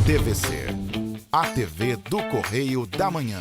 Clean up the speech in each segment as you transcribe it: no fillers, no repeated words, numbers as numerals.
TVC, a TV do Correio da Manhã.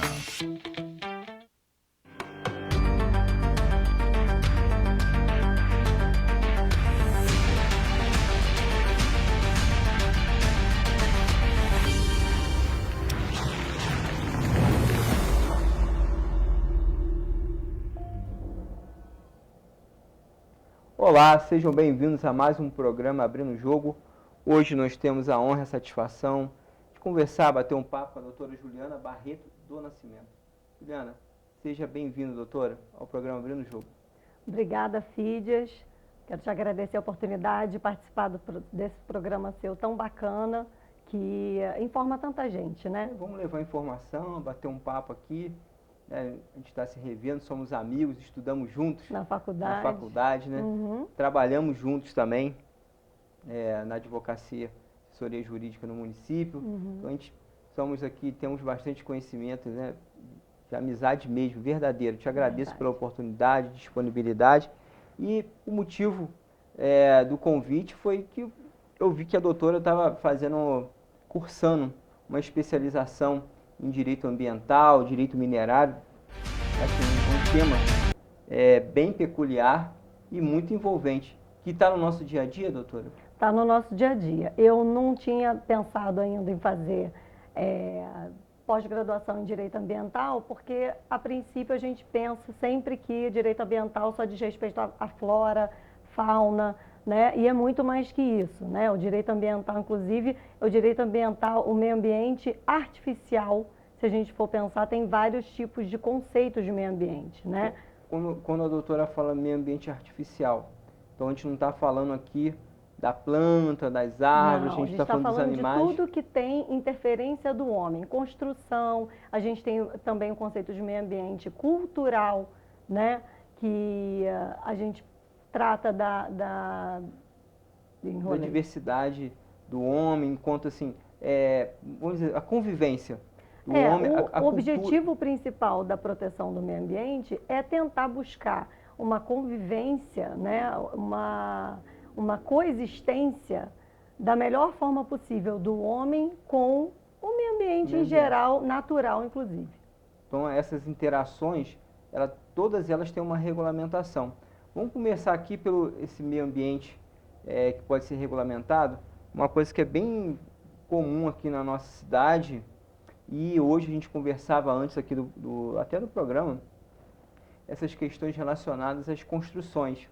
Olá, sejam bem-vindos a mais um programa Abrindo o Jogo. Hoje nós temos a honra e a satisfação de conversar, bater um papo com a doutora Juliana Barreto do Nascimento. Juliana, seja bem-vinda, doutora, ao programa Abrindo o Jogo. Obrigada, Fídias. Quero te agradecer a oportunidade de participar desse programa seu tão bacana, que informa tanta gente, né? Vamos levar informação, bater um papo aqui. A gente está se revendo, somos amigos, estudamos juntos Na faculdade. né? Uhum. Trabalhamos juntos também na advocacia, assessoria jurídica no município. Uhum. Então, somos aqui, temos bastante conhecimento, né? De amizade mesmo, verdadeiro. Te agradeço pela oportunidade, disponibilidade. E o motivo do convite foi que eu vi que a doutora estava cursando uma especialização em direito ambiental, direito minerário. Assim, um tema bem peculiar e muito envolvente, que está no nosso dia a dia, doutora? Está no nosso dia a dia. Eu não tinha pensado ainda em fazer pós-graduação em direito ambiental, porque a princípio a gente pensa sempre que direito ambiental só diz respeito à flora, fauna, né? E é muito mais que isso, né? O direito ambiental, inclusive, é o direito ambiental, o meio ambiente artificial. Se a gente for pensar, tem vários tipos de conceitos de meio ambiente, né? Quando a doutora fala meio ambiente artificial, então a gente não está falando aqui da planta, das árvores, não, a gente está falando dos animais. De tudo que tem interferência do homem, construção, a gente tem também o conceito de meio ambiente cultural, né? Que a gente trata da diversidade do homem, enquanto assim, vamos dizer, a convivência do homem. O objetivo principal da proteção do meio ambiente é tentar buscar uma convivência, né? Uma coexistência da melhor forma possível do homem com o meio ambiente em geral, natural inclusive. Então essas interações, todas elas têm uma regulamentação. Vamos começar aqui pelo esse meio ambiente que pode ser regulamentado. Uma coisa que é bem comum aqui na nossa cidade, e hoje a gente conversava antes aqui até do programa, essas questões relacionadas às construções.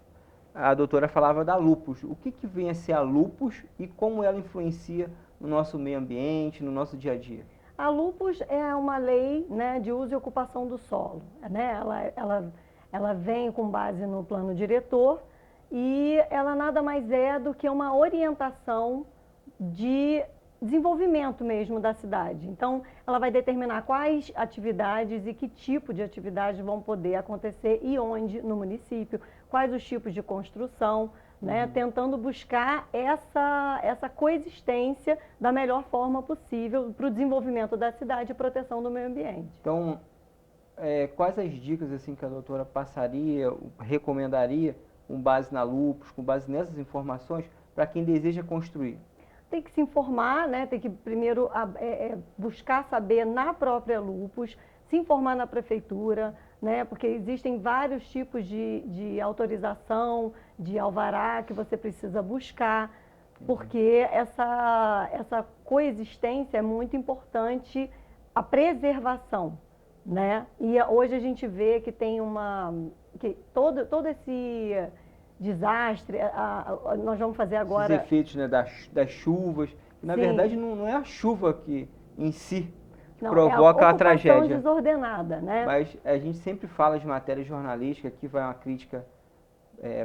A doutora falava da lupus. O que vem a ser a lupus e como ela influencia no nosso meio ambiente, no nosso dia a dia? A lupus é uma lei, né, de uso e ocupação do solo, né? Ela vem com base no plano diretor e ela nada mais é do que uma orientação de desenvolvimento mesmo da cidade. Então, ela vai determinar quais atividades e que tipo de atividades vão poder acontecer e onde no município, quais os tipos de construção, né? Tentando buscar essa coexistência da melhor forma possível para o desenvolvimento da cidade e proteção do meio ambiente. Então, quais as dicas assim que a doutora passaria, recomendaria, com base na lupus, com base nessas informações, para quem deseja construir? Tem que se informar, né? Tem que primeiro buscar saber na própria lupus, se informar na prefeitura, né? Porque existem vários tipos de autorização, de alvará que você precisa buscar, porque essa coexistência é muito importante, a preservação, né? E hoje a gente vê que tem que todo esse desastre, nós vamos fazer agora... Esses efeitos, né, das chuvas, na verdade não é a chuva que em si que provoca a tragédia. É a ocupação desordenada, né? Mas a gente sempre fala de matéria jornalística, aqui vai uma crítica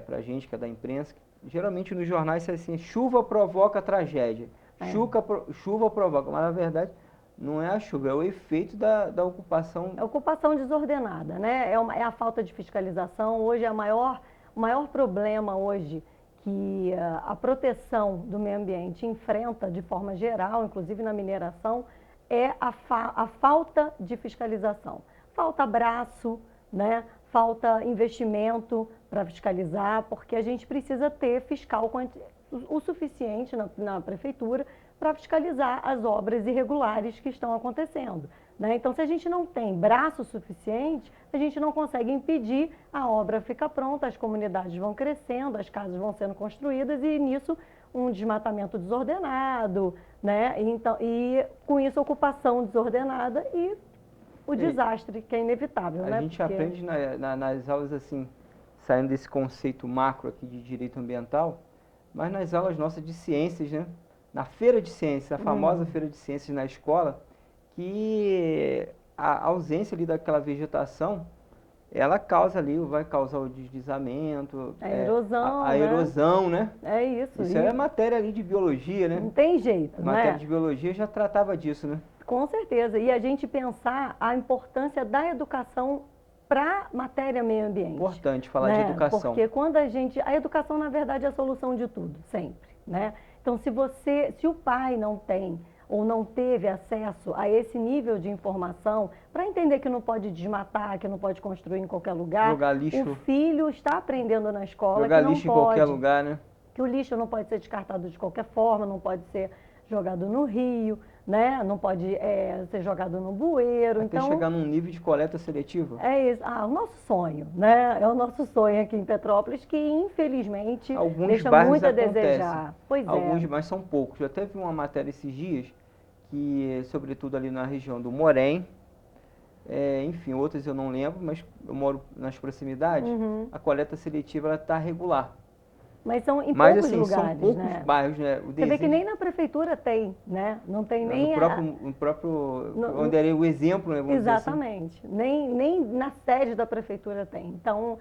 pra gente, que é da imprensa, geralmente nos jornais é assim, chuva provoca tragédia, chuva provoca, mas na verdade não é a chuva, é o efeito da ocupação. É a ocupação desordenada, né? É a falta de fiscalização. Hoje o maior problema hoje que a proteção do meio ambiente enfrenta de forma geral, inclusive na mineração, é a falta de fiscalização. Falta braço, né? Falta investimento para fiscalizar, porque a gente precisa ter fiscal o suficiente na prefeitura para fiscalizar as obras irregulares que estão acontecendo, né? Então, se a gente não tem braço suficiente, a gente não consegue impedir, a obra fica pronta, as comunidades vão crescendo, as casas vão sendo construídas e nisso um desmatamento desordenado, né? E com isso ocupação desordenada e o desastre que é inevitável, né? A gente aprende nas aulas assim, saindo desse conceito macro aqui de direito ambiental, mas nas aulas nossas de ciências, né? Na feira de ciências, a famosa feira de ciências na escola, que a ausência ali daquela vegetação, ela causa ali, vai causar o deslizamento, a erosão, a erosão, né? É isso. Isso é matéria ali de biologia, né? Não tem jeito, a matéria né? de biologia já tratava disso, né? Com certeza. E a gente pensar a importância da educação para matéria meio ambiente. Importante falar né? de educação. Porque quando a educação, na verdade, é a solução de tudo, sempre, né? Então, se o pai não tem ou não teve acesso a esse nível de informação, para entender que não pode desmatar, que não pode construir em qualquer lugar, jogar lixo, o filho está aprendendo na escola jogar que não lixo pode, em qualquer lugar, né? Que o lixo não pode ser descartado de qualquer forma, não pode ser jogado no rio, né? Não pode ser jogado no bueiro. Até então, chegar num nível de coleta seletiva. É isso. O nosso sonho, né? É o nosso sonho aqui em Petrópolis, que infelizmente deixa muito a desejar. Pois alguns, mas são poucos. Eu até vi uma matéria esses dias, que sobretudo ali na região do Morém, enfim, outras eu não lembro, mas eu moro nas proximidades, a coleta seletiva está regular. Mas são em mas, poucos assim, lugares, são poucos né? bairros, né? Você vê que nem na prefeitura tem, né? Não tem nem... No próprio onde era o exemplo, né? Vamos exatamente. Dizer assim. Nem na sede da prefeitura tem. Então,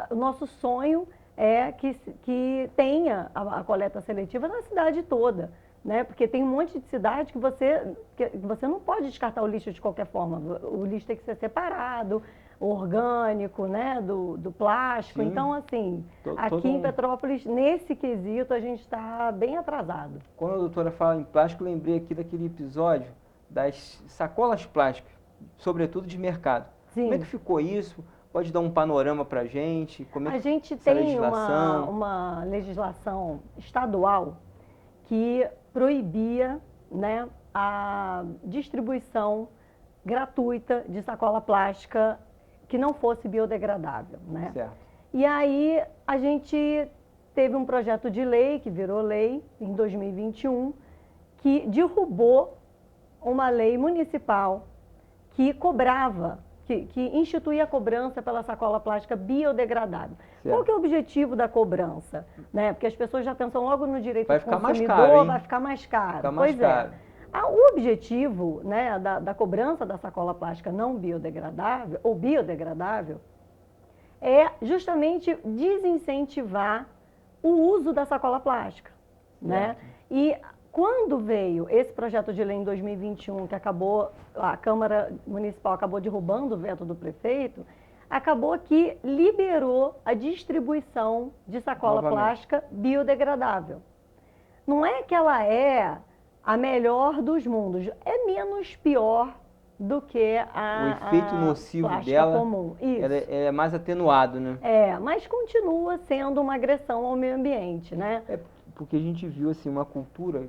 o nosso sonho é que tenha a coleta seletiva na cidade toda, né? Porque tem um monte de cidade que você não pode descartar o lixo de qualquer forma. O lixo tem que ser separado, orgânico, né, do plástico. Sim. Então, assim, aqui em Petrópolis, nesse quesito, a gente está bem atrasado. Quando a doutora fala em plástico, lembrei aqui daquele episódio das sacolas plásticas, sobretudo de mercado. Sim. Como é que ficou isso? Pode dar um panorama para a gente? Como é que a gente essa tem legislação? uma legislação estadual que proibia, né, a distribuição gratuita de sacola plástica que não fosse biodegradável, né? Certo. E aí a gente teve um projeto de lei, que virou lei em 2021, que derrubou uma lei municipal que cobrava, que instituía a cobrança pela sacola plástica biodegradável. Certo. Qual que é o objetivo da cobrança? Né? Porque as pessoas já pensam logo no direito do consumidor, mais caro, hein? vai ficar mais caro. Fica mais caro. O objetivo, né, da cobrança da sacola plástica não biodegradável, ou biodegradável, é justamente desincentivar o uso da sacola plástica, né? E quando veio esse projeto de lei em 2021, que a Câmara Municipal acabou derrubando o veto do prefeito, acabou que liberou a distribuição de sacola plástica biodegradável. Não é que ela é a melhor dos mundos, é menos pior do que o efeito nocivo dela comum. Isso. Ela é mais atenuado, né? Mas continua sendo uma agressão ao meio ambiente, né? Porque a gente viu assim uma cultura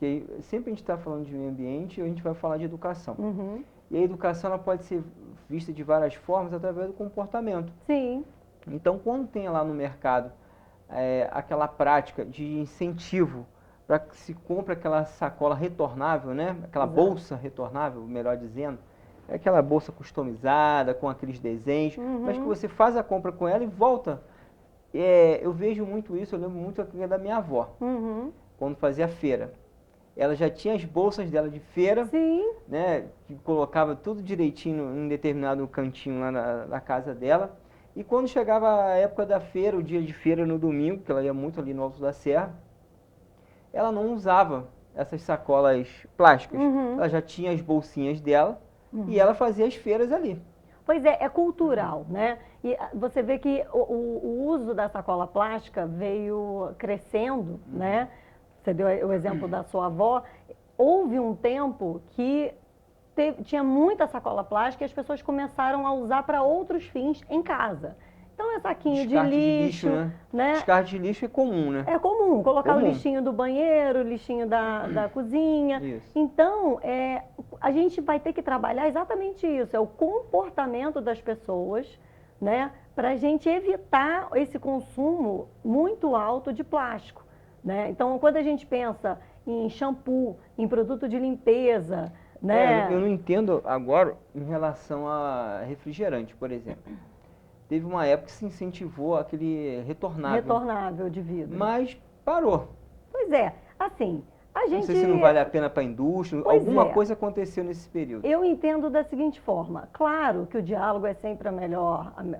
que sempre a gente está falando de meio ambiente, a gente vai falar de educação. E a educação ela pode ser vista de várias formas através do comportamento. Sim. Então, quando tem lá no mercado aquela prática de incentivo para que se compre aquela sacola retornável, né? Aquela bolsa retornável, melhor dizendo, aquela bolsa customizada, com aqueles desenhos, mas que você faz a compra com ela e volta. Eu vejo muito isso, eu lembro muito da minha avó, quando fazia feira. Ela já tinha as bolsas dela de feira, Sim. né? Que colocava tudo direitinho em determinado cantinho lá na casa dela. E quando chegava a época da feira, o dia de feira no domingo, que ela ia muito ali no Alto da Serra, ela não usava essas sacolas plásticas. Ela já tinha as bolsinhas dela e ela fazia as feiras ali. Pois é cultural, né? E você vê que o uso da sacola plástica veio crescendo, né? Você deu o exemplo da sua avó. Houve um tempo que tinha muita sacola plástica e as pessoas começaram a usar para outros fins em casa. Então é saquinho Descarte de lixo, né? Descarte de lixo é comum, né? É comum colocar Comum. o lixinho do banheiro, o lixinho da cozinha. Isso. Então, a gente vai ter que trabalhar exatamente isso, é o comportamento das pessoas, né? Para a gente evitar esse consumo muito alto de plástico, né? Então, quando a gente pensa em shampoo, em produto de limpeza, né? Eu não entendo agora em relação a refrigerante, por exemplo. Teve uma época que se incentivou aquele Retornável de vidro. mas parou. Pois é, assim, a gente... Não sei se não vale a pena para a indústria, Pois alguma é. coisa aconteceu nesse período. Eu entendo da seguinte forma, claro que o diálogo é sempre o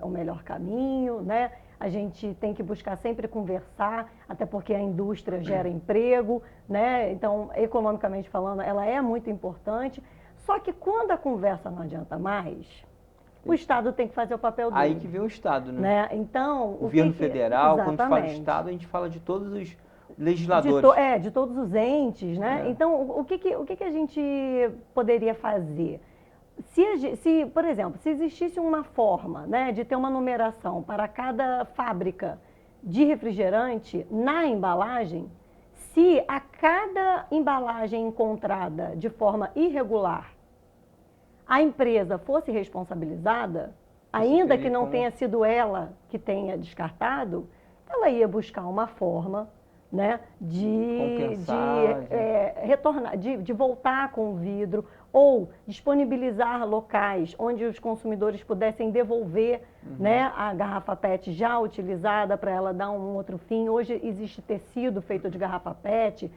melhor caminho, né? A gente tem que buscar sempre conversar, até porque a indústria gera emprego, né? Então, economicamente falando, ela é muito importante. Só que quando a conversa não adianta mais, o Estado tem que fazer o papel dele. Aí que vem o Estado, né? Então, O governo federal, quando a gente fala de Exatamente. Estado, a gente fala de todos os legisladores. De todos os entes, né? É. Então, o que a gente poderia fazer? Por exemplo, se existisse uma forma, né, de ter uma numeração para cada fábrica de refrigerante na embalagem, se a cada embalagem encontrada de forma irregular, a empresa fosse responsabilizada, ainda que não tenha sido ela que tenha descartado, ela ia buscar uma forma, né, retornar, de voltar com o vidro ou disponibilizar locais onde os consumidores pudessem devolver, né, a garrafa PET já utilizada para ela dar um outro fim. Hoje existe tecido feito de garrafa PET,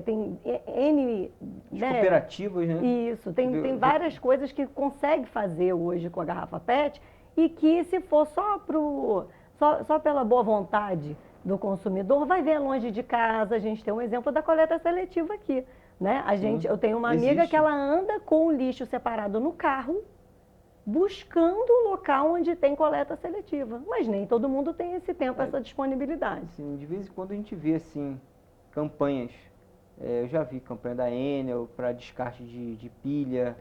tem N... cooperativas, né? Isso, tem várias coisas que consegue fazer hoje com a garrafa PET e que se for só pela boa vontade do consumidor, vai ver longe de casa. A gente tem um exemplo da coleta seletiva aqui, né? Eu tenho uma amiga que ela anda com o lixo separado no carro, buscando o local onde tem coleta seletiva. Mas nem todo mundo tem esse tempo, essa disponibilidade. Sim, de vez em quando a gente vê, assim, campanhas. Eu já vi campanha da Enel para descarte de pilha.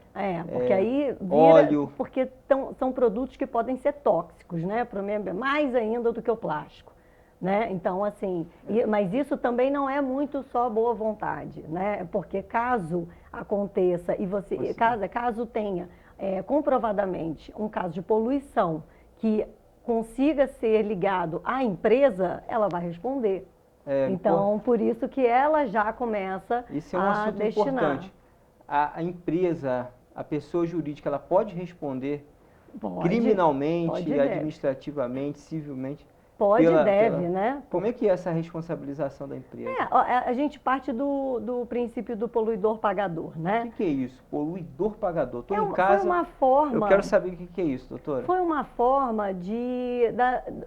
Porque aí vira, óleo. Porque são produtos que podem ser tóxicos, né, para o meio ambiente, mais ainda do que o plástico, né? Então, assim, mas isso também não é muito só boa vontade, né? Porque caso aconteça caso tenha comprovadamente um caso de poluição que consiga ser ligado à empresa, ela vai responder. Então, por isso que ela já começa a destinar. Isso é um assunto importante. A empresa, a pessoa jurídica, ela pode responder criminalmente, administrativamente, civilmente? Pode e deve, né? Como é que é essa responsabilização da empresa? A gente parte do princípio do poluidor-pagador, né? O que é isso? Poluidor-pagador? Estou em casa, foi uma forma, eu quero saber o que é isso, doutora. Foi uma forma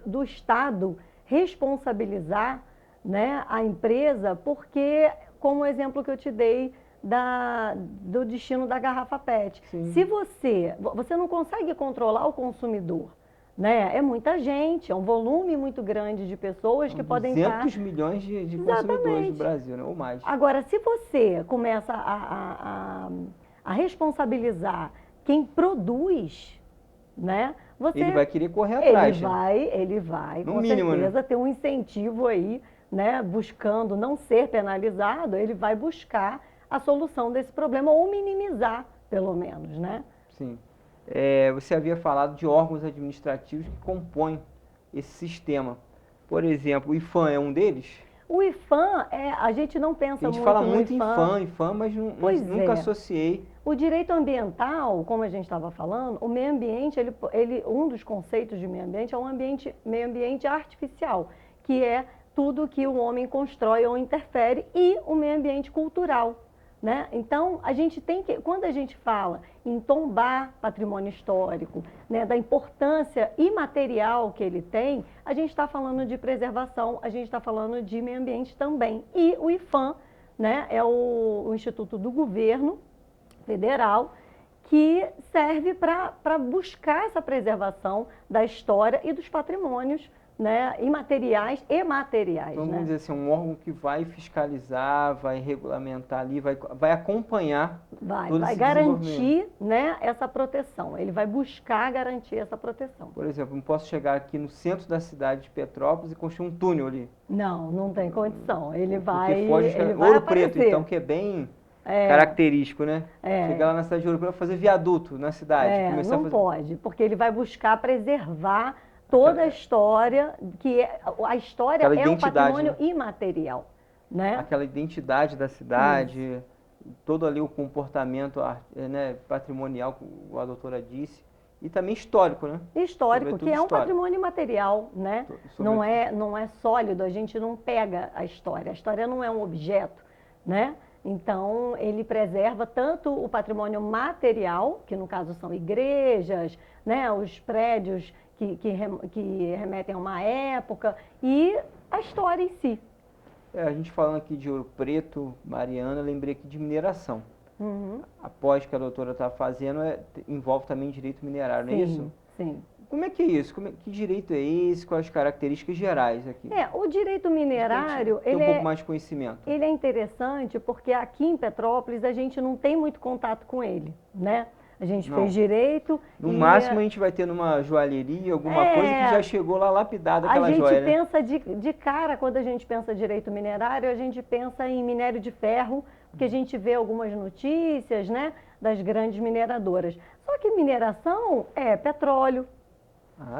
do Estado responsabilizar, né, a empresa, porque, como o exemplo que eu te dei do destino da garrafa PET, se você não consegue controlar o consumidor, né? É muita gente, é um volume muito grande de pessoas que podem estar... 200 milhões de consumidores no Brasil, né? Ou mais. Agora, se você começa a responsabilizar quem produz, né? Ele vai querer correr atrás. Ele vai no com mínimo, certeza, né? ter um incentivo aí, né? Buscando não ser penalizado, ele vai buscar a solução desse problema ou minimizar, pelo menos, né? Sim. Você havia falado de órgãos administrativos que compõem esse sistema. Por exemplo, o IPHAN é um deles? O IPHAN, a gente não pensa muito no IPHAN. A gente fala muito em IPHAN, mas nunca associei. O direito ambiental, como a gente estava falando, o meio ambiente, um dos conceitos de meio ambiente é um meio ambiente artificial, que é tudo que o homem constrói ou interfere, e o meio ambiente cultural, né? Então, quando a gente fala em tombar patrimônio histórico, né, da importância imaterial que ele tem, a gente está falando de preservação, a gente está falando de meio ambiente também. E o IPHAN, né, é o Instituto do Governo Federal, que serve para buscar essa preservação da história e dos patrimônios né, imateriais e materiais. Então, né? vamos dizer assim, um órgão que vai fiscalizar, vai regulamentar ali, vai acompanhar todo Vai esse desenvolvimento. garantir, né, essa proteção. Ele vai buscar garantir essa proteção. Por exemplo, não posso chegar aqui no centro da cidade de Petrópolis e construir um túnel ali. Não, não tem condição. Ele Porque vai, foge ele vai Ouro Preto, aparecer. então, que é bem característico, né? Chegar lá na cidade de Ouro Preto, fazer viaduto na cidade. Começar não a fazer... pode, porque ele vai buscar preservar toda a história, a história Aquela é um identidade, patrimônio né? imaterial, né? Aquela identidade da cidade, todo ali o comportamento né, patrimonial, como a doutora disse, e também histórico, né? Histórico, Sobretudo que é um histórico. patrimônio imaterial, né? Não é sólido, a gente não pega a história não é um objeto, né? Então, ele preserva tanto o patrimônio material, que no caso são igrejas, né, os prédios que remetem a uma época, e a história em si. A gente falando aqui de Ouro Preto, Mariana, eu lembrei aqui de mineração. Uhum. A pós que a doutora está fazendo envolve também direito minerário, não é isso? Sim. Como é que é isso? Que direito é esse? Quais as características gerais aqui? O direito minerário, tem um pouco mais de conhecimento. Ele é interessante porque aqui em Petrópolis a gente não tem muito contato com ele, né? A gente fez direito. No máximo a gente vai ter numa joalheria, alguma coisa que já chegou lá lapidada aquela joia, né? A gente pensa de cara, quando a gente pensa direito minerário, a gente pensa em minério de ferro, porque a gente vê algumas notícias, né, das grandes mineradoras. Só que mineração é petróleo,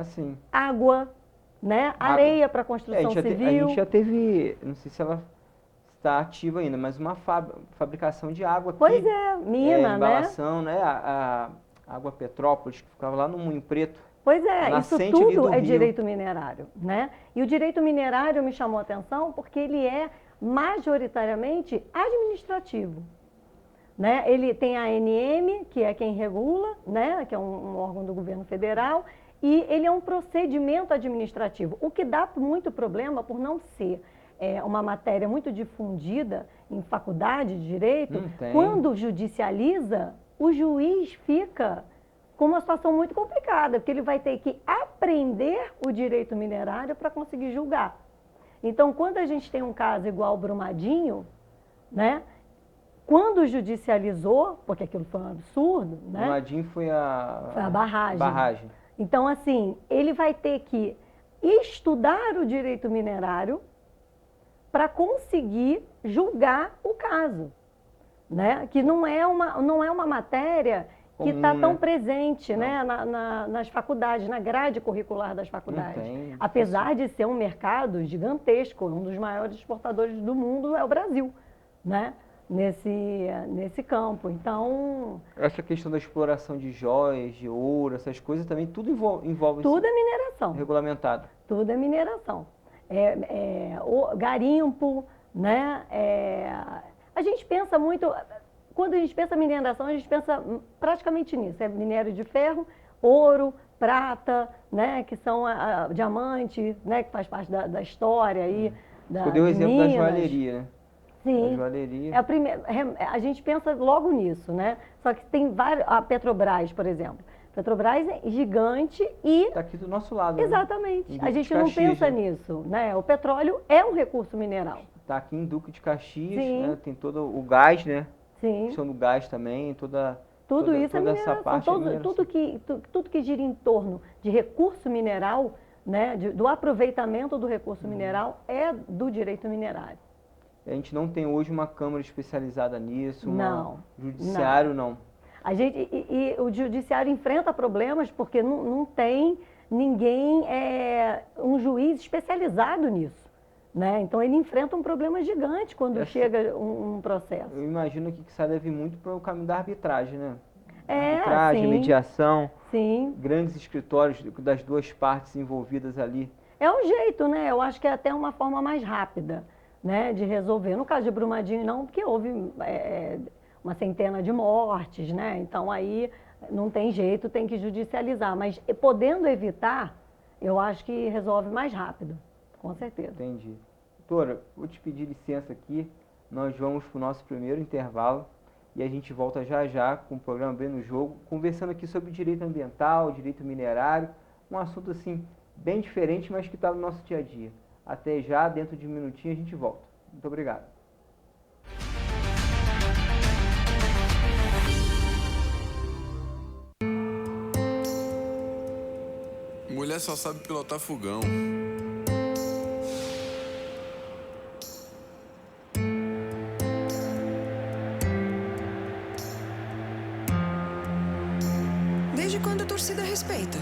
sim. água, né, areia para construção civil. A gente já teve, não sei se ela está ativa ainda, mas uma fabricação de água aqui. Pois é, mina, embalação, né? A Água Petrópolis, que ficava lá no Moinho Preto. Pois é, isso tudo é rio. direito minerário, né? E o direito minerário me chamou a atenção porque ele é majoritariamente administrativo, né? Ele tem a ANM, que é quem regula, né? Que é um órgão do governo federal, e ele é um procedimento administrativo, o que dá muito problema por não ser uma matéria muito difundida em faculdade de direito. Quando judicializa, o juiz fica com uma situação muito complicada, porque ele vai ter que aprender o direito minerário para conseguir julgar. Então, quando a gente tem um caso igual ao Brumadinho, né? Quando judicializou, porque aquilo foi um absurdo, né? Brumadinho foi a barragem. Então, assim, ele vai ter que estudar o direito minerário para conseguir julgar o caso, né? Que não é uma matéria que está tão presente, né, nas faculdades, na grade curricular das faculdades. Apesar de ser um mercado gigantesco, um dos maiores exportadores do mundo é o Brasil, né? Nesse campo. Então, essa questão da exploração de joias, de ouro, essas coisas também, tudo envolve tudo é mineração. Regulamentado. Tudo é mineração. O garimpo, né? A gente pensa muito, quando a gente pensa em mineração, a gente pensa praticamente nisso. É minério de ferro, ouro, prata, né? Que são diamante, né? Que faz parte da história aí. Você deu o exemplo da joalheria, né? Sim, a gente pensa logo nisso, né? Só que tem vários, a Petrobras, por exemplo. Petrobras é gigante e... Está aqui do nosso lado. Exatamente. Né? A gente não pensa nisso, né? O petróleo é um recurso mineral. Está aqui em Duque de Caxias, né? Tem todo o gás, né? Sim. A questão do gás também, tudo isso toda é essa parte tudo que gira em torno de recurso mineral, né? Do aproveitamento do recurso mineral é do direito minerário. A gente não tem hoje uma Câmara especializada nisso, Judiciário não. A gente, e o Judiciário enfrenta problemas porque não tem ninguém, um juiz especializado nisso, né? Então ele enfrenta um problema gigante quando chega um processo. Eu imagino que isso deve muito para o caminho da arbitragem, né? Arbitragem, mediação, sim. Grandes escritórios das duas partes envolvidas ali. É um jeito, né? Eu acho que é até uma forma mais rápida, né, de resolver. No caso de Brumadinho não, porque houve uma centena de mortes, né? Então aí não tem jeito, tem que judicializar. Mas podendo evitar, eu acho que resolve mais rápido, com certeza. Entendi. Doutora, vou te pedir licença aqui, nós vamos para o nosso primeiro intervalo e a gente volta já já com o programa Bem no Jogo, conversando aqui sobre direito ambiental, direito minerário, um assunto assim bem diferente, mas que está no nosso dia a dia. Até já, dentro de um minutinho a gente volta. Muito obrigado. Mulher só sabe pilotar fogão. Desde quando a torcida respeita?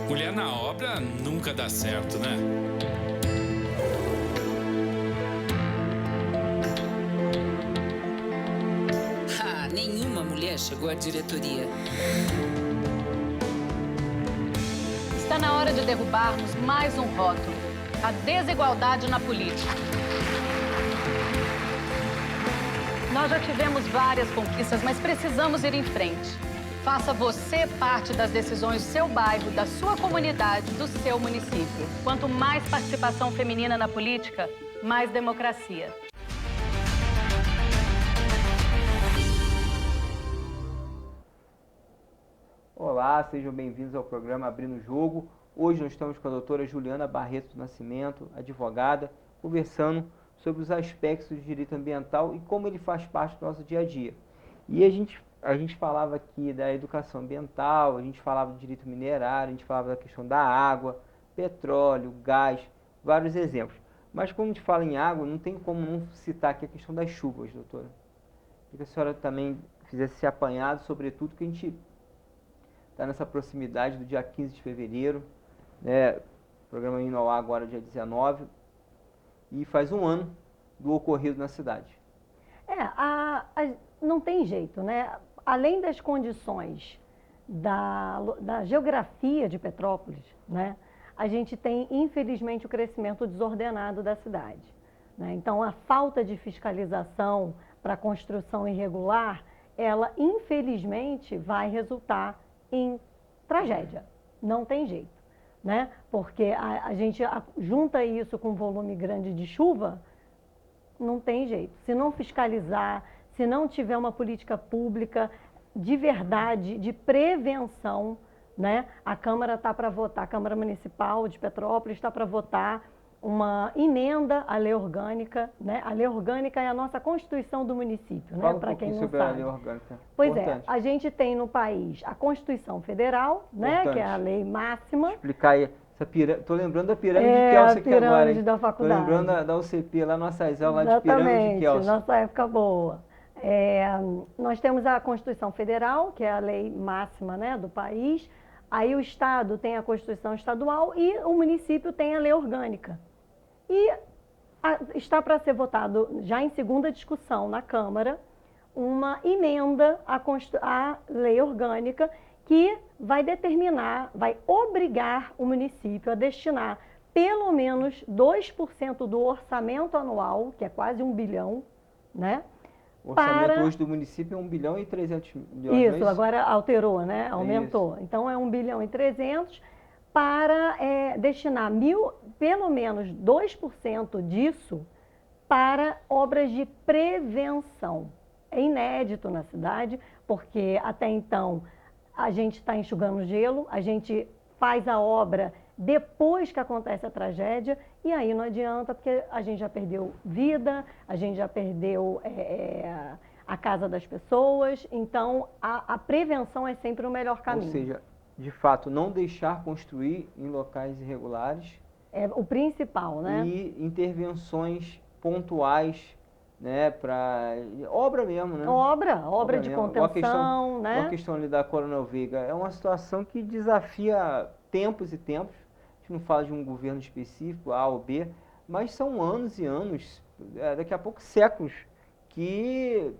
Mulher na obra nunca dá certo, né? Nenhuma mulher chegou à diretoria. Está na hora de derrubarmos mais um rótulo: a desigualdade na política. Nós já tivemos várias conquistas, mas precisamos ir em frente. Faça você parte das decisões do seu bairro, da sua comunidade, do seu município. Quanto mais participação feminina na política, mais democracia. Olá, sejam bem-vindos ao programa Abrindo o Jogo. Hoje nós estamos com a doutora Juliana Barreto do Nascimento, advogada, conversando sobre os aspectos do direito ambiental e como ele faz parte do nosso dia a dia. E a gente falava aqui da educação ambiental, a gente falava do direito minerário, a gente falava da questão da água, petróleo, gás, vários exemplos. Mas quando a gente fala em água, não tem como não citar aqui a questão das chuvas, doutora. Queria que a senhora também fizesse esse apanhado, sobretudo que a gente está nessa proximidade do dia 15 de fevereiro, né? O programa indo ao ar agora dia 19, e faz um ano do ocorrido na cidade. Não tem jeito, né? Além das condições da geografia de Petrópolis, né? A gente tem, infelizmente, o crescimento desordenado da cidade, né? Então, a falta de fiscalização para a construção irregular, ela, infelizmente, vai resultar em tragédia. Não tem jeito, né? Porque a gente junta isso com um volume grande de chuva, não tem jeito. Se não fiscalizar, se não tiver uma política pública de verdade, de prevenção, né? A Câmara está para votar, a Câmara Municipal de Petrópolis está para votar uma emenda à lei orgânica, né? A lei orgânica é a nossa Constituição do município, né? Para quem não sobre sabe. A lei orgânica. Pois Importante. a gente tem no país a Constituição Federal, né? Que é a lei máxima. Explicar aí, essa pirâmide, tô lembrando da pirâmide de Kelsen aqui agora, hein? Pirâmide da faculdade. Tô lembrando da UCP, lá no Açaizal, lá de pirâmide de Kelsen. Nossa época boa. Nós temos a Constituição Federal, que é a lei máxima, né, do país. Aí o Estado tem a Constituição Estadual e o município tem a lei orgânica. E está para ser votado, já em segunda discussão na Câmara, uma emenda à lei orgânica que vai determinar, vai obrigar o município a destinar pelo menos 2% do orçamento anual, que é quase 1 bilhão, né? O orçamento hoje do município é 1 bilhão e 300 milhões. Isso, agora alterou, né? Aumentou. Então é 1 bilhão e 300 para destinar pelo menos 2% disso para obras de prevenção. É inédito na cidade, porque até então a gente está enxugando gelo, a gente faz a obra depois que acontece a tragédia, e aí não adianta, porque a gente já perdeu vida, a gente já perdeu a casa das pessoas, então a prevenção é sempre o melhor caminho. Ou seja, de fato, não deixar construir em locais irregulares. É o principal, né? E intervenções pontuais, né, para obra mesmo, né? Obra de mesmo. Contenção, né? A questão ali da Coronel Veiga é uma situação que desafia tempos e tempos. A gente não fala de um governo específico, A ou B, mas são anos e anos, daqui a pouco séculos, que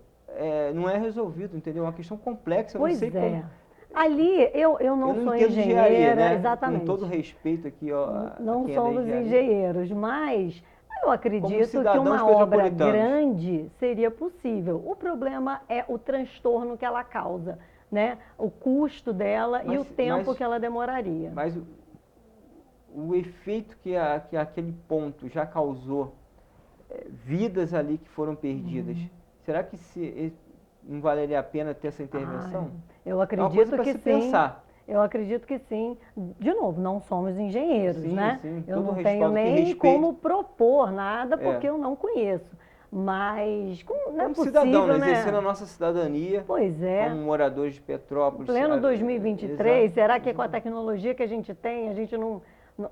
não é resolvido, entendeu? É uma questão complexa, eu não sei como. Ali, eu não sou engenheira, né? exatamente. Com todo respeito aqui, ó. Não somos engenheiros, mas eu acredito que uma obra grande seria possível. O problema é o transtorno que ela causa, né? O custo dela e o tempo que ela demoraria. Mas o efeito que aquele ponto já causou, vidas ali que foram perdidas, será que não valeria a pena ter essa intervenção? Eu É uma coisa acredito para que se sim. pensar. Eu acredito que sim. De novo, não somos engenheiros, Sim, né? sim, Eu todo não o tenho respaldo que nem respeite. como propor nada, porque É. eu não conheço. Mas não é Como possível, cidadão, né? né? Exercendo a nossa cidadania, Pois é. como moradores de Em Petrópolis. pleno 2023, Exato. será que com a tecnologia que a gente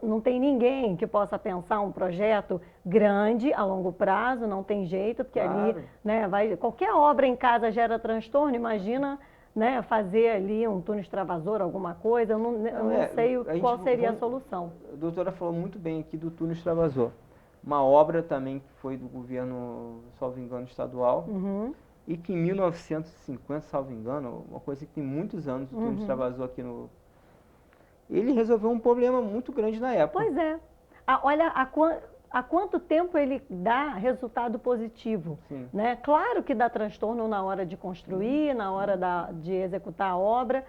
não tem ninguém que possa pensar um projeto grande a longo prazo? Não tem jeito, porque Claro. ali, né, qualquer obra em casa gera transtorno, imagina, né, fazer ali um túnel extravasor, alguma coisa, eu não sei qual seria a solução. A doutora falou muito bem aqui do túnel extravasor. Uma obra também que foi do governo, salvo engano, estadual, e que em 1950, salvo engano, uma coisa que tem muitos anos, o túnel extravasor aqui no... Ele resolveu um problema muito grande na época. Pois é. Olha, há quanto tempo ele dá resultado positivo? Sim. Né? Claro que dá transtorno na hora de construir, na hora de executar a obra,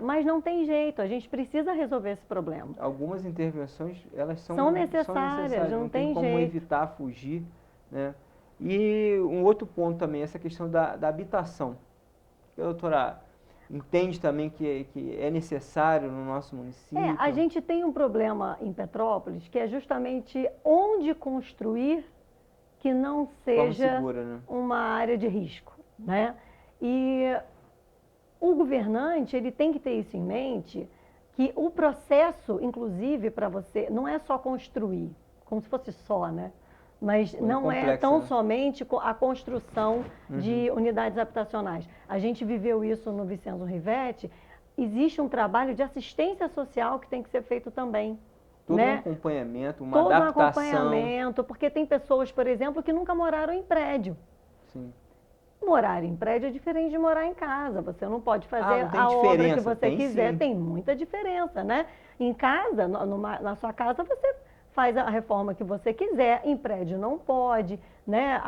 mas não tem jeito, a gente precisa resolver esse problema. Algumas intervenções, elas São necessárias, não tem como jeito. evitar, fugir, né? E um outro ponto também, essa questão da habitação. A doutora entende também que é necessário no nosso município? A gente tem um problema em Petrópolis, que é justamente onde construir que não seja segura, né? uma área de risco, né? E o governante, ele tem que ter isso em mente, que o processo, inclusive, para você, não é só construir, como se fosse só, né? Mas não é tão somente a construção de unidades habitacionais. A gente viveu isso no Vicenzo Rivetti. Existe um trabalho de assistência social que tem que ser feito também. Todo né? um acompanhamento, uma Todo adaptação. um acompanhamento, porque tem pessoas, por exemplo, que nunca moraram em prédio. Sim. Morar em prédio é diferente de morar em casa. Você não pode fazer não tem a obra que diferença. você Tem, quiser. sim. Tem muita diferença, né? Em casa, na sua casa, você faz a reforma que você quiser. Em prédio não pode, né?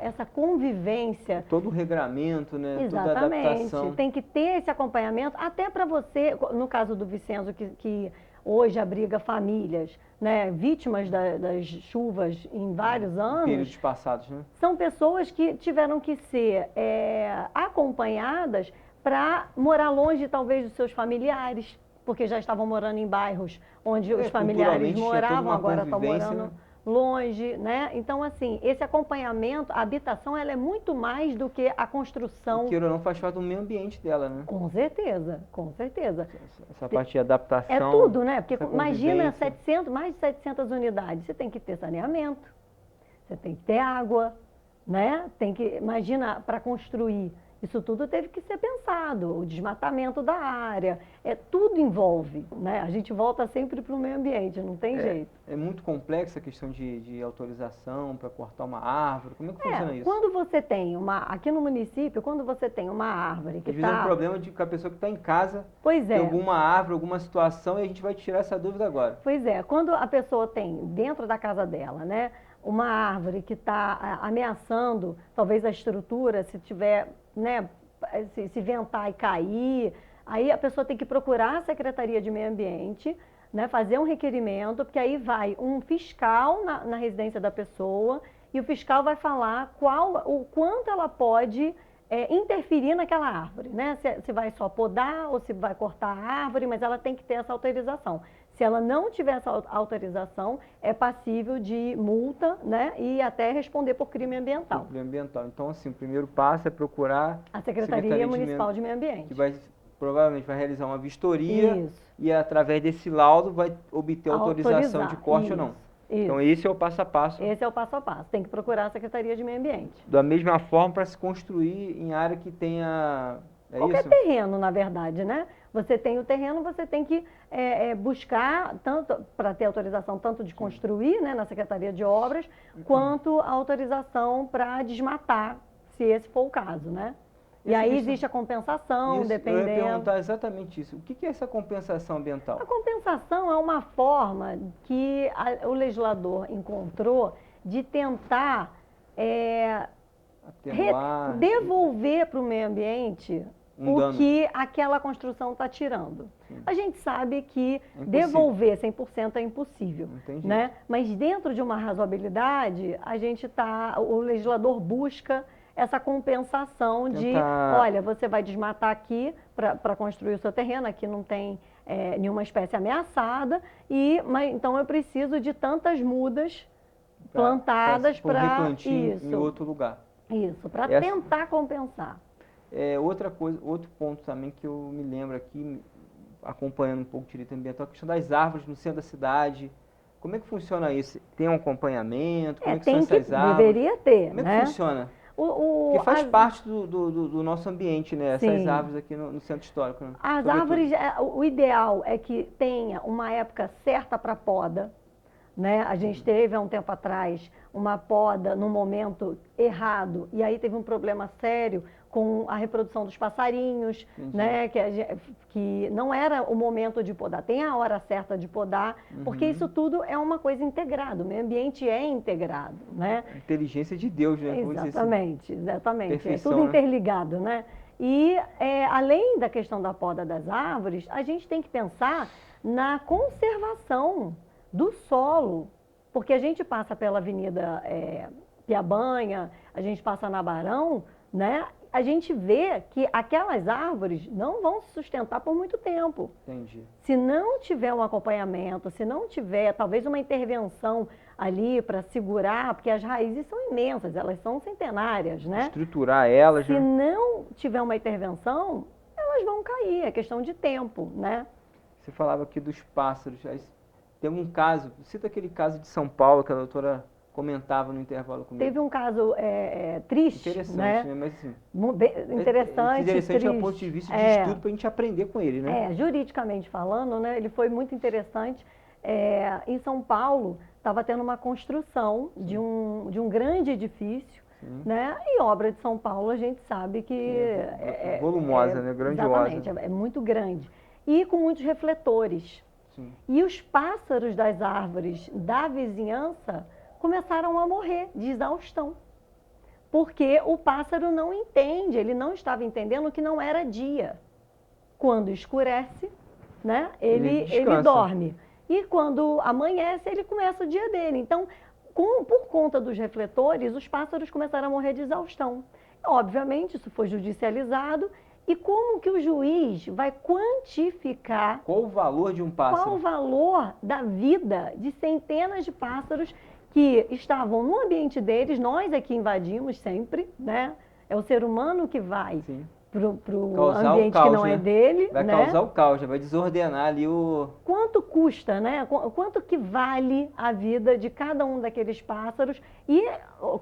Essa convivência. Todo o regramento, né? Toda a Exatamente. adaptação. Tem que ter esse acompanhamento, até para você, no caso do Vicenzo, que hoje abriga famílias, né, vítimas das chuvas em vários anos. Períodos passados, né? São pessoas que tiveram que ser acompanhadas para morar longe, talvez, dos seus familiares, porque já estavam morando em bairros onde os familiares moravam, agora estão morando, né, longe, né? Então, assim, esse acompanhamento, a habitação, ela é muito mais do que a construção. Queira ou não, faz parte do meio ambiente dela, né? Com certeza, com certeza. Essa parte de adaptação. É tudo, né? Porque essa imagina convivência. mais de 700 unidades. Você tem que ter saneamento, você tem que ter água, né? Imagina, para construir. Isso tudo teve que ser pensado, o desmatamento da área, tudo envolve, né? A gente volta sempre para o meio ambiente, não tem jeito. É muito complexa a questão de autorização para cortar uma árvore, como é que funciona isso? Quando você tem aqui no município, quando você tem uma árvore que Às vezes é um problema com a pessoa que está em casa, tem alguma árvore, alguma situação, e a gente vai tirar essa dúvida agora. Pois é, quando a pessoa tem dentro da casa dela, né, uma árvore que está ameaçando, talvez a estrutura, se tiver, né, se ventar e cair, aí a pessoa tem que procurar a Secretaria de Meio Ambiente, né, fazer um requerimento, porque aí vai um fiscal na residência da pessoa e o fiscal vai falar o quanto ela pode interferir naquela árvore, né? Se vai só podar ou se vai cortar a árvore, mas ela tem que ter essa autorização. Se ela não tiver essa autorização, é passível de multa, né? E até responder por crime ambiental. Crime ambiental. Então, assim, o primeiro passo é procurar a Secretaria Municipal de Meio Ambiente. Que provavelmente vai realizar uma vistoria e, através desse laudo, vai obter autorização de corte ou não. Isso. Então, esse é o passo a passo. Esse é o passo a passo. Tem que procurar a Secretaria de Meio Ambiente. Da mesma forma, para se construir em área que tenha... Qualquer terreno, na verdade, né? Você tem o terreno, você tem que buscar, tanto para ter autorização tanto de construir, né, na Secretaria de Obras, quanto a autorização para desmatar, se esse for o caso, né? E aí existe a compensação, dependendo... Eu ia perguntar exatamente isso. O que é essa compensação ambiental? A compensação é uma forma que o legislador encontrou de tentar devolver para o meio ambiente o que aquela construção está tirando. Sim. A gente sabe que devolver 100% é impossível, né? Mas dentro de uma razoabilidade, o legislador busca essa compensação de, olha, você vai desmatar aqui para construir o seu terreno, aqui não tem nenhuma espécie ameaçada, mas então eu preciso de tantas mudas plantadas para isso. Em outro lugar. Isso, para tentar compensar. Outra coisa, outro ponto também que eu me lembro aqui, acompanhando um pouco o direito ambiental, a questão das árvores no centro da cidade. Como é que funciona isso? Tem um acompanhamento? Como é que são essas árvores? Deveria ter, Como é que funciona? Porque faz parte do nosso ambiente, né? Essas árvores aqui no centro histórico. Né? As árvores, o ideal é que tenha uma época certa para poda, né? A gente teve há um tempo atrás uma poda num momento errado e aí teve um problema sério com a reprodução dos passarinhos, né? Que não era o momento de podar, tem a hora certa de podar, porque isso tudo é uma coisa integrada, o meio ambiente é integrado, né? A inteligência de Deus, né? Exatamente, exatamente. Perfeição, é tudo interligado, né? E além da questão da poda das árvores, a gente tem que pensar na conservação do solo, porque a gente passa pela Avenida Piabanha, a gente passa na Barão, né? A gente vê que aquelas árvores não vão se sustentar por muito tempo. Entendi. Se não tiver um acompanhamento, se não tiver talvez uma intervenção ali para segurar, porque as raízes são imensas, elas são centenárias, né? Estruturar elas. Se não tiver uma intervenção, elas vão cair, é questão de tempo, né? Você falava aqui dos pássaros. Tem um caso, cita aquele caso de São Paulo que a doutora comentava no intervalo comigo. Teve um caso triste, interessante, né? Mas assim, interessante triste ao ponto de vista de estudo para a gente aprender com ele, né? Juridicamente falando, né? Ele foi muito interessante. Em São Paulo, estava tendo uma construção de um grande edifício, né? E obra de São Paulo, a gente sabe que volumosa, né? Grandiosa. Exatamente, é muito grande. E com muitos refletores. Sim. E os pássaros das árvores da vizinhança começaram a morrer de exaustão. Porque o pássaro não entende, ele não estava entendendo que não era dia. Quando escurece, né, ele dorme. E quando amanhece, ele começa o dia dele. Então, por conta dos refletores, os pássaros começaram a morrer de exaustão. Obviamente, isso foi judicializado. E como que o juiz vai quantificar... Qual o valor de um pássaro? Qual o valor da vida de centenas de pássaros que estavam no ambiente deles, nós aqui invadimos sempre, né? É o ser humano que vai para o ambiente caos, que não é dele. Vai causar o caos, vai desordenar ali o... Quanto custa, né? Quanto que vale a vida de cada um daqueles pássaros? E,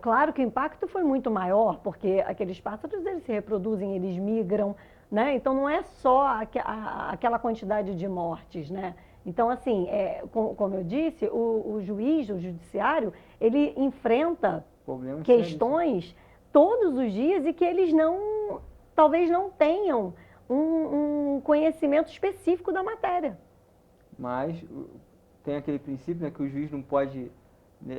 claro que o impacto foi muito maior, porque aqueles pássaros, eles se reproduzem, eles migram, né? Então, não é só aquela quantidade de mortes, né? Então, assim, como eu disse, o juiz, o judiciário, ele enfrenta questões todos os dias e que eles talvez não tenham um conhecimento específico da matéria. Mas tem aquele princípio, né, que o juiz não pode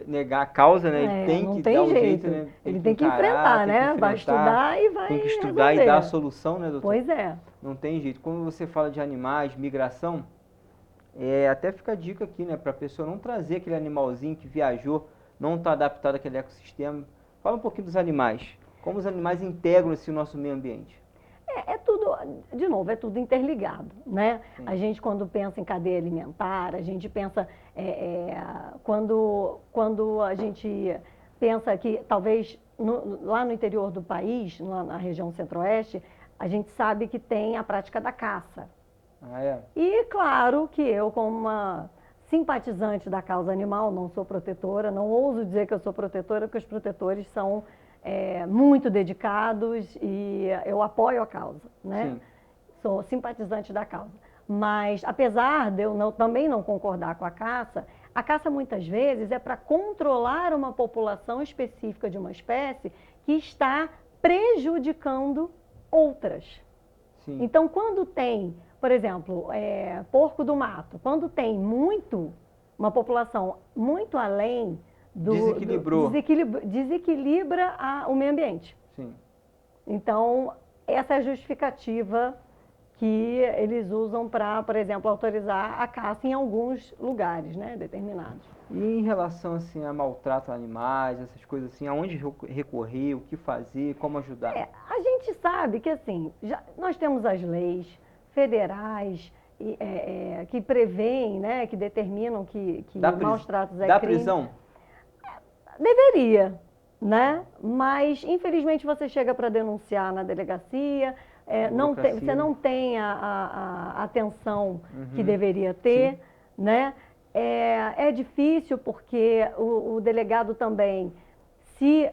negar a causa, né? Ele tem que dar um jeito, né? Ele tem que enfrentar, né? Vai estudar e vai Tem que estudar e dar a solução, né, doutor? Pois é. Não tem jeito. Quando você fala de animais, migração, até fica a dica aqui, né, para a pessoa não trazer aquele animalzinho que viajou, não está adaptado àquele ecossistema. Fala um pouquinho dos animais. Como os animais integram esse nosso meio ambiente? Tudo, de novo, é tudo interligado, né? Sim. A gente, quando pensa em cadeia alimentar, a gente pensa, quando a gente pensa que talvez lá no interior do país, na região centro-oeste, a gente sabe que tem a prática da caça. E claro que eu, como uma simpatizante da causa animal, não sou protetora, não ouso dizer que eu sou protetora, porque os protetores são muito dedicados e eu apoio a causa, né? Sim. Sou simpatizante da causa. Mas, apesar de eu também não concordar com a caça muitas vezes é para controlar uma população específica de uma espécie que está prejudicando outras. Sim. Então, quando tem, por exemplo, porco do mato, quando tem uma população muito além desequilibra o meio ambiente. Sim. Então, essa é a justificativa que eles usam para, por exemplo, autorizar a caça em alguns lugares, né, determinados. E em relação assim, a maltrato a animais, essas coisas assim, aonde recorrer, o que fazer, como ajudar? A gente sabe que assim, nós temos as leis federais que prevêem, né, que determinam que maus tratos é dá crime. prisão? Deveria, né? Mas infelizmente você chega para denunciar na delegacia, você não tem a atenção que deveria ter, né? É difícil porque o delegado também cheio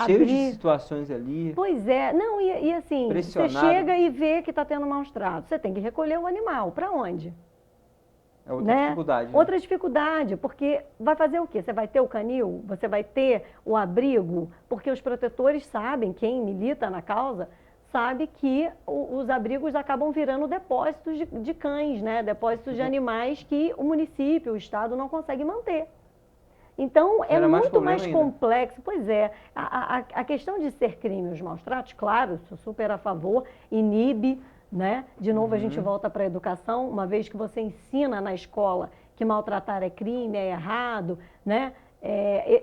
Cheio de situações ali. Pois é, não, e assim, você chega e vê que está tendo maus tratos, você tem que recolher o animal, para onde? É outra dificuldade. Né? Outra dificuldade, porque vai fazer o quê? Você vai ter o canil, você vai ter o abrigo, porque os protetores sabem, quem milita na causa, sabe que os abrigos acabam virando depósitos de cães, né? Depósitos de animais que o município, o estado não consegue manter. Então, é muito mais complexo. Pois é, a questão de ser crime os maus tratos, claro, sou super a favor, inibe, né? De novo, a gente volta para a educação, uma vez que você ensina na escola que maltratar é crime, é errado, né?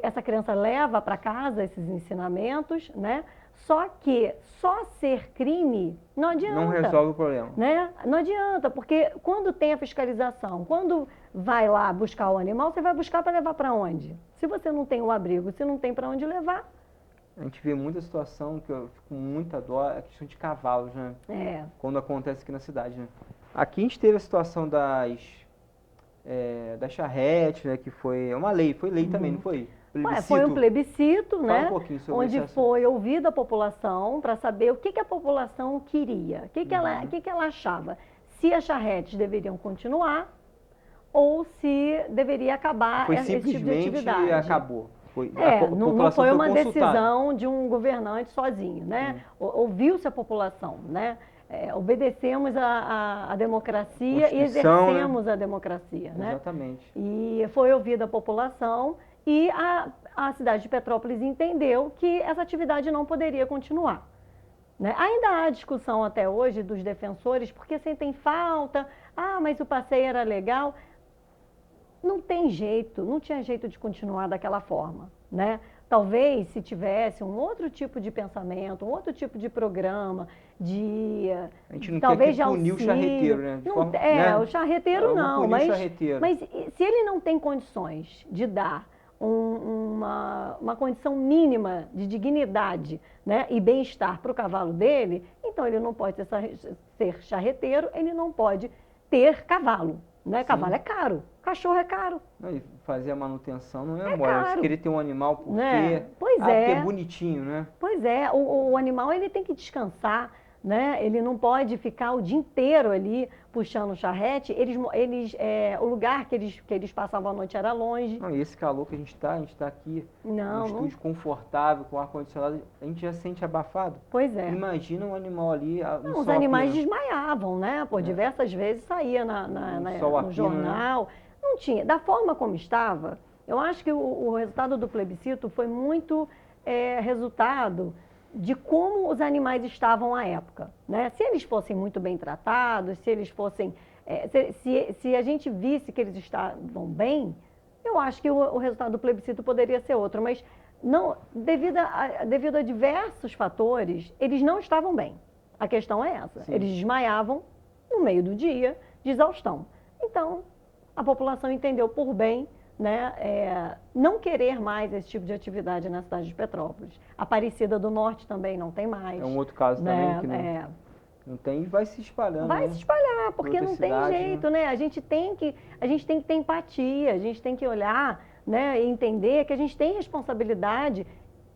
Essa criança leva para casa esses ensinamentos, né? Só que só ser crime não adianta. Não resolve o problema. Né? Não adianta, porque quando tem a fiscalização, quando vai lá buscar o animal, você vai buscar para levar para onde? Se você não tem o abrigo, se não tem para onde levar. A gente vê muita situação que eu fico com muita dó, a questão de cavalos, né? Quando acontece aqui na cidade, né? Aqui a gente teve a situação das charretes, né? Que foi uma lei, foi lei também, não foi? Foi um plebiscito, né? Fala um pouquinho sobre onde foi ouvida a população para saber o que a população queria, o que ela achava. Se as charretes deveriam continuar ou se deveria acabar esse tipo de atividade. Simplesmente acabou. Não foi uma decisão de um governante sozinho, né? Ouviu-se a população, né? Obedecemos a democracia e exercemos a democracia, né? Exatamente. E foi ouvida a população e a cidade de Petrópolis entendeu que essa atividade não poderia continuar. Né? Ainda há discussão até hoje dos defensores, porque sentem falta, mas o passeio era legal. Não tem jeito, não tinha jeito de continuar daquela forma, né? Talvez se tivesse um outro tipo de pensamento, um outro tipo de programa, a gente não talvez quer que punir o charreteiro, né? O charreteiro não, mas charreteiro. Se ele não tem condições de dar uma condição mínima de dignidade, né, e bem-estar para o cavalo dele, então ele não pode ser charreteiro, ele não pode ter cavalo. Né? Cavalo é caro, cachorro é caro. E fazer a manutenção não é mole. Você querer ter um animal porque é bonitinho, né? Pois é, o animal ele tem que descansar, né? Ele não pode ficar o dia inteiro ali puxando o charrete. O lugar que eles passavam a noite era longe. Não, e esse calor que a gente está aqui, num estúdio confortável, com ar-condicionado, a gente já sente abafado. Pois é. Imagina um animal ali no sol. Os animais desmaiavam, né? Por diversas vezes saía no jornal. Né? Não tinha. Da forma como estava, eu acho que o resultado do plebiscito foi muito resultado de como os animais estavam à época, né? Se eles fossem muito bem tratados, se eles fossem, se a gente visse que eles estavam bem, eu acho que o resultado do plebiscito poderia ser outro, mas não, devido a diversos fatores, eles não estavam bem. A questão é essa, Sim. Eles desmaiavam no meio do dia de exaustão. Então, a população entendeu por bem, né, não querer mais esse tipo de atividade na cidade de Petrópolis. Aparecida do Norte também não tem mais. É um outro caso também que não tem e vai se espalhando. Vai se espalhar, porque não tem jeito, né? A gente tem que ter empatia, a gente tem que olhar, né, e entender que a gente tem responsabilidade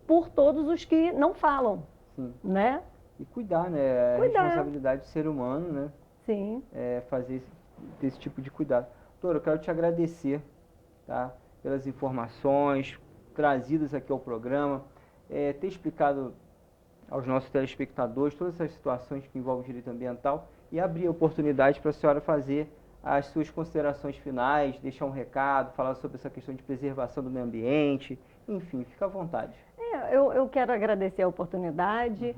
por todos os que não falam. Sim. Né? E cuidar, né? A responsabilidade do ser humano, né? Sim. Fazer esse tipo de cuidado. Doutora, eu quero te agradecer, tá, pelas informações trazidas aqui ao programa, ter explicado aos nossos telespectadores todas essas situações que envolvem o direito ambiental e abrir a oportunidade para a senhora fazer as suas considerações finais, deixar um recado, falar sobre essa questão de preservação do meio ambiente, enfim, fica à vontade. Eu quero agradecer a oportunidade.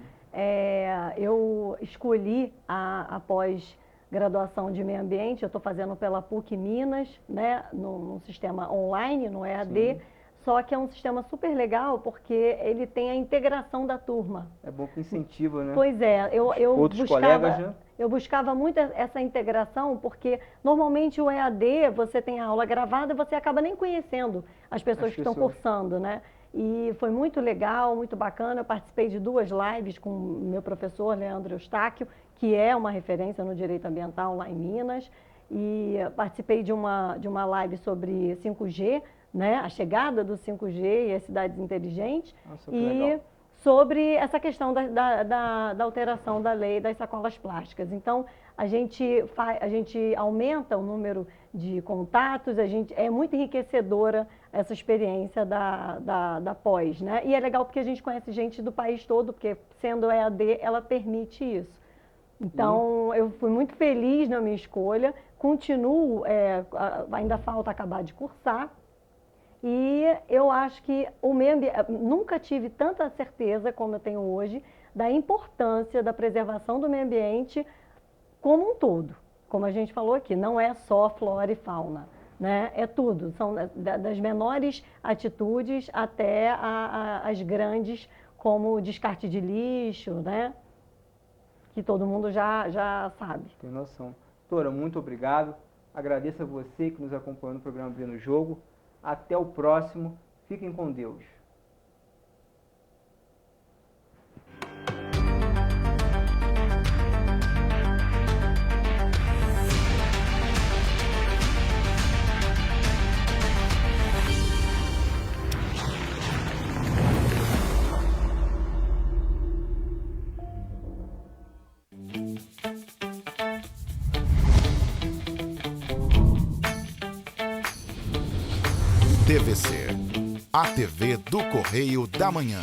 eu escolhi a pós-graduação de meio ambiente, eu estou fazendo pela PUC Minas, né, num sistema online, no EAD, só que é um sistema super legal porque ele tem a integração da turma. É bom que incentiva, né? Pois é, Outros colegas, né? eu buscava muito essa integração porque normalmente o EAD, você tem a aula gravada e você acaba nem conhecendo as pessoas que estão cursando, né? E foi muito legal, muito bacana. Eu participei de 2 lives com o meu professor, Leandro Eustáquio, que é uma referência no direito ambiental lá em Minas. E participei de uma live sobre 5G, né? A chegada do 5G e as cidades inteligentes. Nossa, que legal. Sobre essa questão da alteração da lei das sacolas plásticas. Então, a gente aumenta o número de contatos, é muito enriquecedora essa experiência da pós, né? E é legal porque a gente conhece gente do país todo, porque sendo EAD, ela permite isso. Então, eu fui muito feliz na minha escolha, continuo, ainda falta acabar de cursar, e eu acho que nunca tive tanta certeza como eu tenho hoje da importância da preservação do meio ambiente como um todo. Como a gente falou aqui, não é só flora e fauna, né? É tudo, são das menores atitudes até as grandes, como o descarte de lixo, né? Que todo mundo já sabe. Tem noção. Doutora, muito obrigado. Agradeço a você que nos acompanhou no programa Bia no Jogo. Até o próximo. Fiquem com Deus. TVC, a TV do Correio da Manhã.